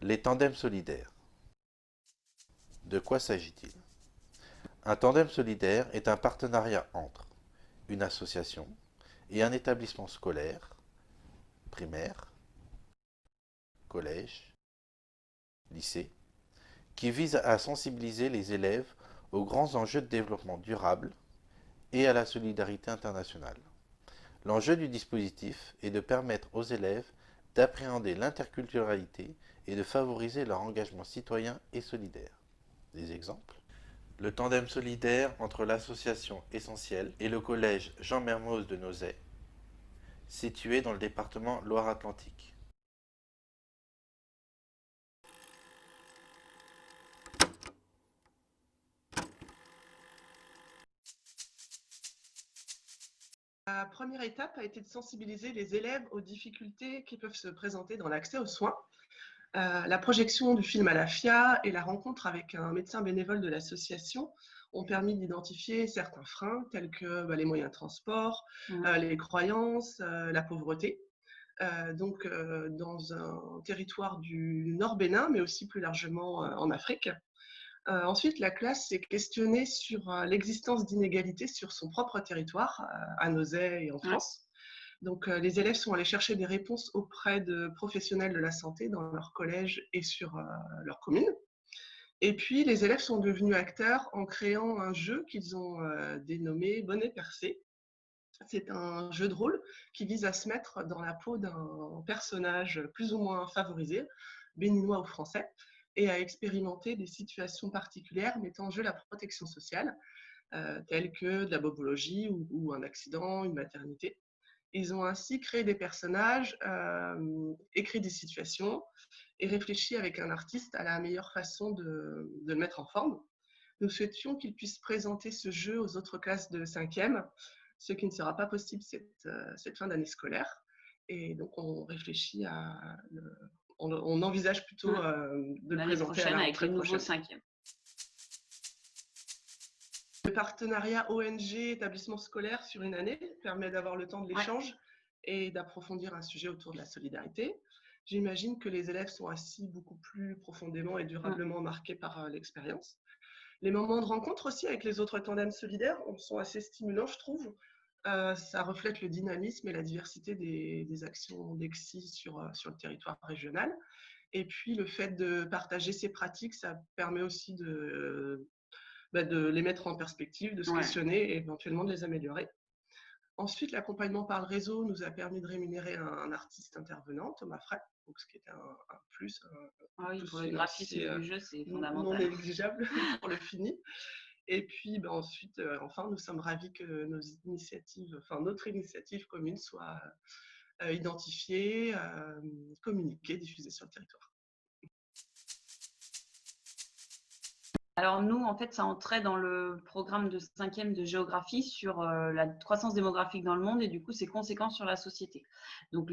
Les tandems solidaires. De quoi s'agit-il? Un tandem solidaire est un partenariat entre une association et un établissement scolaire, primaire, collège, lycée, qui vise à sensibiliser les élèves aux grands enjeux de développement durable et à la solidarité internationale. L'enjeu du dispositif est de permettre aux élèves d'appréhender l'interculturalité et de favoriser leur engagement citoyen et solidaire. Des exemples: le tandem solidaire entre l'association Essentielle et le collège Jean Mermoz de Nozay, situé dans le département Loire-Atlantique. La première étape a été de sensibiliser les élèves aux difficultés qui peuvent se présenter dans l'accès aux soins. La projection du film à la FIA et la rencontre avec un médecin bénévole de l'association ont permis d'identifier certains freins tels que les moyens de transport, les croyances, la pauvreté. Dans un territoire du Nord Bénin, mais aussi plus largement en Afrique. Ensuite, la classe s'est questionnée sur l'existence d'inégalités sur son propre territoire, à Nozay et en France. Donc, les élèves sont allés chercher des réponses auprès de professionnels de la santé dans leur collège et sur leur commune. Et puis, les élèves sont devenus acteurs en créant un jeu qu'ils ont dénommé Bonnet Percé. C'est un jeu de rôle qui vise à se mettre dans la peau d'un personnage plus ou moins favorisé, béninois ou français, et à expérimenter des situations particulières mettant en jeu la protection sociale, telles que de la bobologie ou un accident, une maternité. Ils ont ainsi créé des personnages, écrit des situations et réfléchi avec un artiste à la meilleure façon de le mettre en forme. Nous souhaitions qu'ils puissent présenter ce jeu aux autres classes de 5e, ce qui ne sera pas possible cette fin d'année scolaire. Et donc, on réfléchit on envisage plutôt de le présenter à la avec les nouveaux 5e. Le partenariat ONG établissement scolaire sur une année permet d'avoir le temps de l'échange et d'approfondir un sujet autour de la solidarité. J'imagine que les élèves sont ainsi beaucoup plus profondément et durablement marqués par l'expérience. Les moments de rencontre aussi avec les autres tandems solidaires sont assez stimulants, je trouve. Ça reflète le dynamisme et la diversité des actions d'EXI sur le territoire régional. Et puis, le fait de partager ces pratiques, ça permet aussi de les mettre en perspective, de se questionner et éventuellement de les améliorer. Ensuite, l'accompagnement par le réseau nous a permis de rémunérer un artiste intervenant, Thomas Frey, donc ce qui était un plus. Pour le graphisme du jeu, c'est fondamental. Non négligeable pour le fini. Et puis ensuite, enfin, nous sommes ravis que notre initiative commune soit identifiée, communiquée, diffusée sur le territoire. Alors nous, en fait, ça entrait dans le programme de 5e de géographie sur la croissance démographique dans le monde et du coup ses conséquences sur la société. Donc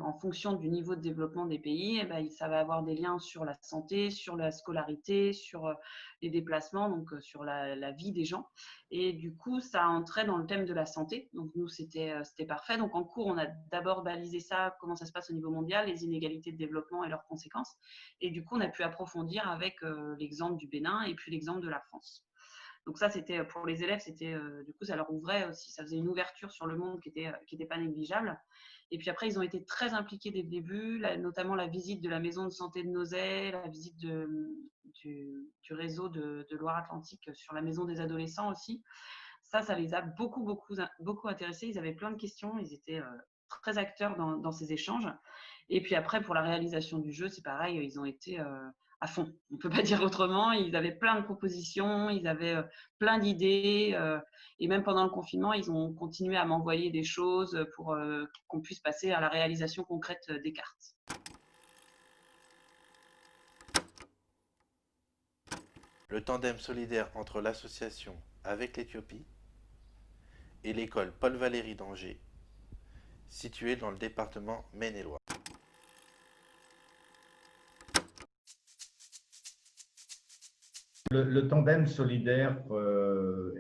en fonction du niveau de développement des pays, ça va avoir des liens sur la santé, sur la scolarité, sur les déplacements, donc sur la vie des gens. Et du coup, ça entrait dans le thème de la santé. Donc nous, c'était parfait. Donc en cours, on a d'abord balisé ça, comment ça se passe au niveau mondial, les inégalités de développement et leurs conséquences. Et du coup, on a pu approfondir avec l'exemple du Bénin et puis l'exemple de la France. Donc ça, c'était pour les élèves, du coup, ça leur ouvrait aussi, ça faisait une ouverture sur le monde qui était pas négligeable. Et puis après, ils ont été très impliqués dès le début, notamment la visite de la maison de santé de Nozay, la visite du réseau de Loire-Atlantique sur la maison des adolescents aussi. Ça les a beaucoup intéressés. Ils avaient plein de questions, ils étaient très acteurs dans ces échanges. Et puis après, pour la réalisation du jeu, c'est pareil, ils ont été à fond. On ne peut pas dire autrement. Ils avaient plein de propositions, ils avaient plein d'idées. Et même pendant le confinement, ils ont continué à m'envoyer des choses pour qu'on puisse passer à la réalisation concrète des cartes. Le tandem solidaire entre l'association avec l'Éthiopie et l'école Paul-Valéry d'Angers, située dans le département Maine-et-Loire. Le tandem solidaire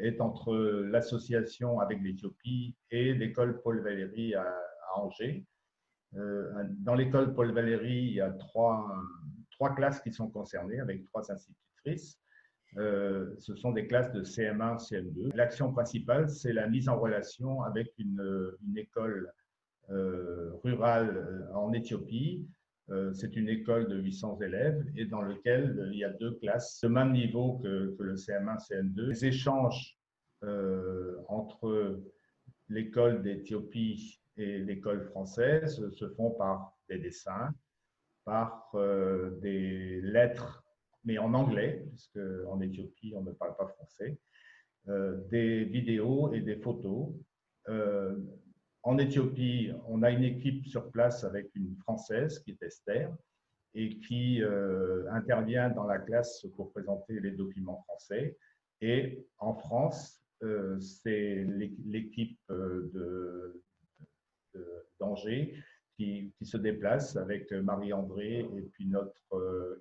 est entre l'association avec l'Éthiopie et l'école Paul Valéry à Angers. Dans l'école Paul Valéry, il y a trois classes qui sont concernées avec trois institutrices. Ce sont des classes de CM1, CM2. L'action principale, c'est la mise en relation avec une école rurale en Éthiopie. C'est une école de 800 élèves et dans laquelle il y a deux classes de même niveau que le CM1, CM2. Les échanges entre l'école d'Éthiopie et l'école française se font par des dessins, par des lettres, mais en anglais, puisque en Éthiopie, on ne parle pas français, des vidéos et des photos. En Éthiopie, on a une équipe sur place avec une Française qui est Esther et qui intervient dans la classe pour présenter les documents français. Et en France, c'est l'équipe d'Angers qui se déplace avec Marie-André et puis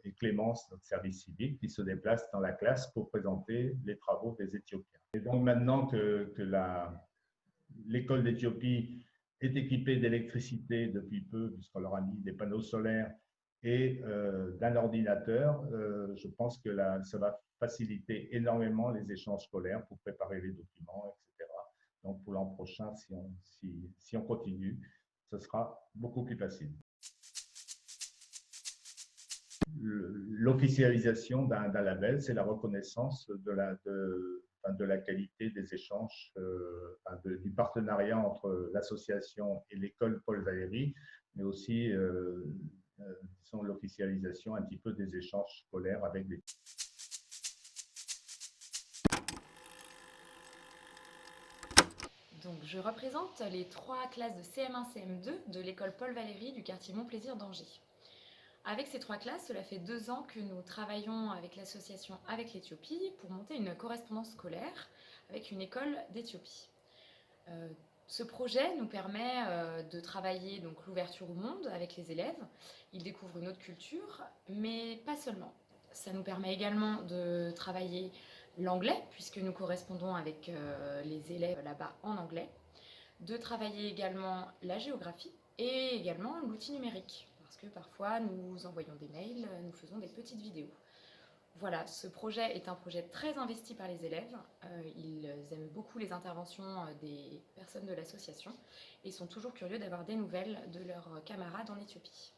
et Clémence, notre service civique, qui se déplace dans la classe pour présenter les travaux des Éthiopiens. Et donc maintenant que l'école d'Éthiopie est équipée d'électricité depuis peu, puisqu'on leur a mis des panneaux solaires et d'un ordinateur, je pense que ça va faciliter énormément les échanges scolaires pour préparer les documents, etc. Donc pour l'an prochain, si on continue, ce sera beaucoup plus facile. L'officialisation d'un label, c'est la reconnaissance de la qualité des échanges, du partenariat entre l'association et l'école Paul Valéry, mais aussi l'officialisation un petit peu des échanges scolaires avec les... Donc, je représente les trois classes de CM1, CM2 de l'école Paul Valéry du quartier Montplaisir d'Angers. Avec ces trois classes, cela fait 2 ans que nous travaillons avec l'association Avec l'Éthiopie pour monter une correspondance scolaire avec une école d'Éthiopie. Ce projet nous permet de travailler donc l'ouverture au monde avec les élèves. Ils découvrent une autre culture, mais pas seulement. Ça nous permet également de travailler l'anglais, puisque nous correspondons avec les élèves là-bas en anglais, de travailler également la géographie et également l'outil numérique, parce que parfois nous envoyons des mails, nous faisons des petites vidéos. Voilà, ce projet est un projet très investi par les élèves. Ils aiment beaucoup les interventions des personnes de l'association et sont toujours curieux d'avoir des nouvelles de leurs camarades en Éthiopie.